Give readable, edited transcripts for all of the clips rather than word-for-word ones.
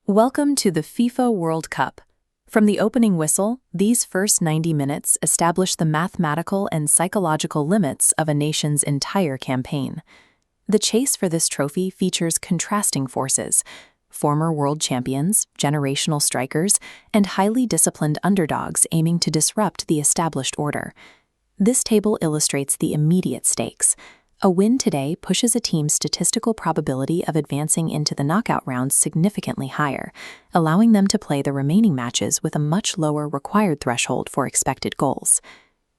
Welcome to the FIFA World Cup. From the opening whistle, these first 90 minutes establish the mathematical and psychological limits of a nation's entire campaign. The chase for this trophy features contrasting forces: former world champions, generational strikers, and highly disciplined underdogs aiming to disrupt the established order. This table illustrates the immediate stakes. A win today pushes a team's statistical probability of advancing into the knockout rounds significantly higher, allowing them to play the remaining matches with a much lower required threshold for expected goals.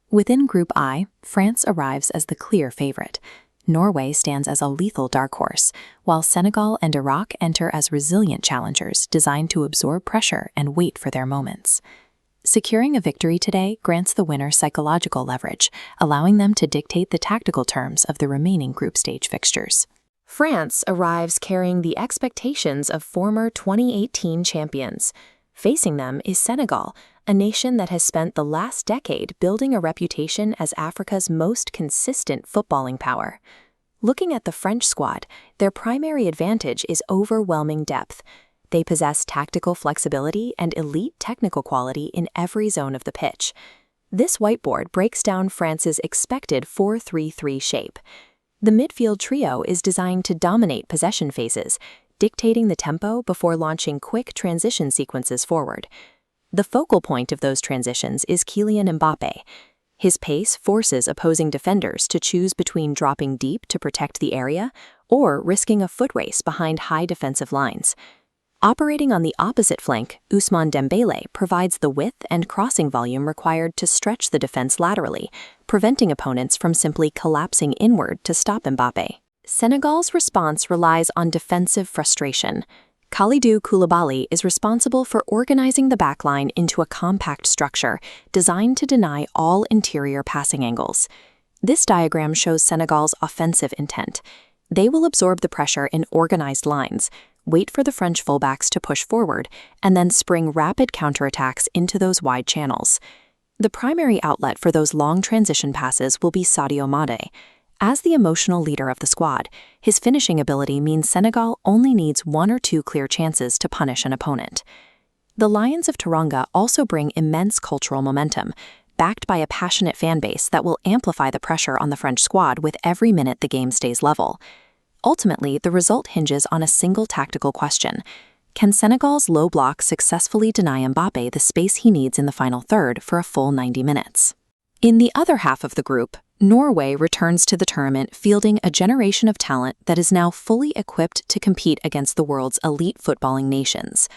Within Group I, France arrives as the clear favorite. Norway stands as a lethal dark horse, while Senegal and Iraq enter as resilient challengers designed to absorb pressure and wait for their moments. Securing a victory today grants the winner psychological leverage, allowing them to dictate the tactical terms of the remaining group stage fixtures. France arrives carrying the expectations of former 2018 champions. Facing them is Senegal, a nation that has spent the last decade building a reputation as Africa's most consistent footballing power. Looking at the French squad, their primary advantage is overwhelming depth. They possess tactical flexibility and elite technical quality in every zone of the pitch. This whiteboard breaks down France's expected 4-3-3 shape. The midfield trio is designed to dominate possession phases, dictating the tempo before launching quick transition sequences forward. The focal point of those transitions is Kylian Mbappé. His pace forces opposing defenders to choose between dropping deep to protect the area or risking a foot race behind high defensive lines. Operating on the opposite flank, Ousmane Dembélé provides the width and crossing volume required to stretch the defense laterally, preventing opponents from simply collapsing inward to stop Mbappé. Senegal's response relies on defensive frustration. Kalidou Koulibaly is responsible for organizing the backline into a compact structure designed to deny all interior passing angles. This diagram shows Senegal's offensive intent. They will absorb the pressure in organized lines, wait for the French fullbacks to push forward, and then spring rapid counterattacks into those wide channels. The primary outlet for those long transition passes will be Sadio Mané. As the emotional leader of the squad, his finishing ability means Senegal only needs one or two clear chances to punish an opponent. The Lions of Teranga also bring immense cultural momentum, backed by a passionate fan base that will amplify the pressure on the French squad with every minute the game stays level. Ultimately, the result hinges on a single tactical question: can Senegal's low block successfully deny Mbappé the space he needs in the final third for a full 90 minutes? In the other half of the group, Norway returns to the tournament fielding a generation of talent that is now fully equipped to compete against the world's elite footballing nations.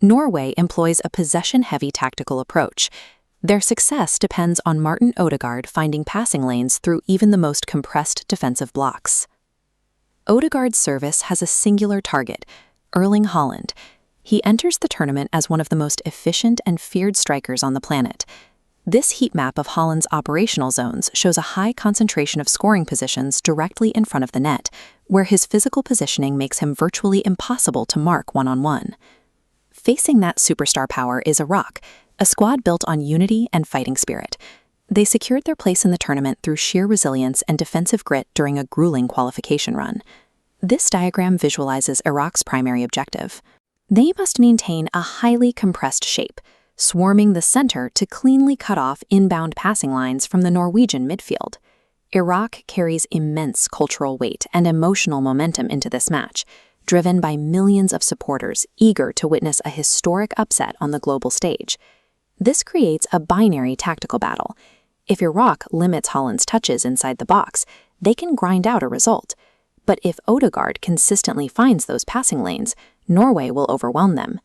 Norway employs a possession-heavy tactical approach. Their success depends on Martin Odegaard finding passing lanes through even the most compressed defensive blocks. Odegaard's service has a singular target: Erling Haaland. He enters the tournament as one of the most efficient and feared strikers on the planet. This heat map of Haaland's operational zones shows a high concentration of scoring positions directly in front of the net, where his physical positioning makes him virtually impossible to mark one-on-one. Facing that superstar power is Iraq, a squad built on unity and fighting spirit. They secured their place in the tournament through sheer resilience and defensive grit during a grueling qualification run. This diagram visualizes Iraq's primary objective. They must maintain a highly compressed shape, swarming the center to cleanly cut off inbound passing lines from the Norwegian midfield. Iraq carries immense cultural weight and emotional momentum into this match, driven by millions of supporters eager to witness a historic upset on the global stage. This creates a binary tactical battle. If Iraq limits Haaland's touches inside the box, they can grind out a result. But if Odegaard consistently finds those passing lanes, Norway will overwhelm them.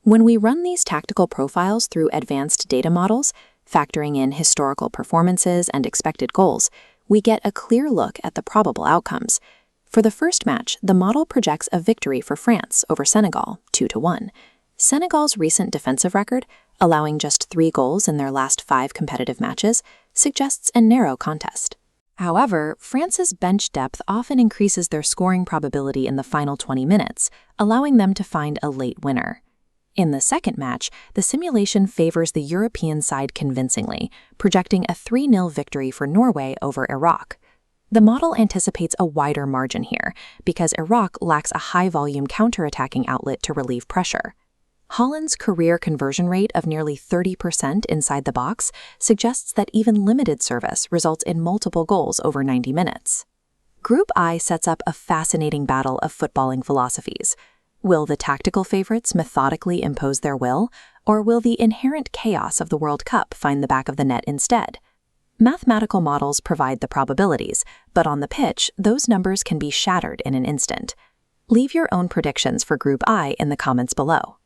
When we run these tactical profiles through advanced data models, factoring in historical performances and expected goals, we get a clear look at the probable outcomes. For the first match, the model projects a victory for France over Senegal, 2-1. Senegal's recent defensive record, allowing just 3 goals in their last 5 competitive matches, suggests a narrow contest. However, France's bench depth often increases their scoring probability in the final 20 minutes, allowing them to find a late winner. In the second match, the simulation favors the European side convincingly, projecting a 3-0 victory for Norway over Iraq. The model anticipates a wider margin here, because Iraq lacks a high-volume counterattacking outlet to relieve pressure. Haaland's career conversion rate of nearly 30% inside the box suggests that even limited service results in multiple goals over 90 minutes. Group I sets up a fascinating battle of footballing philosophies. Will the tactical favorites methodically impose their will, or will the inherent chaos of the World Cup find the back of the net instead? Mathematical models provide the probabilities, but on the pitch, those numbers can be shattered in an instant. Leave your own predictions for Group I in the comments below.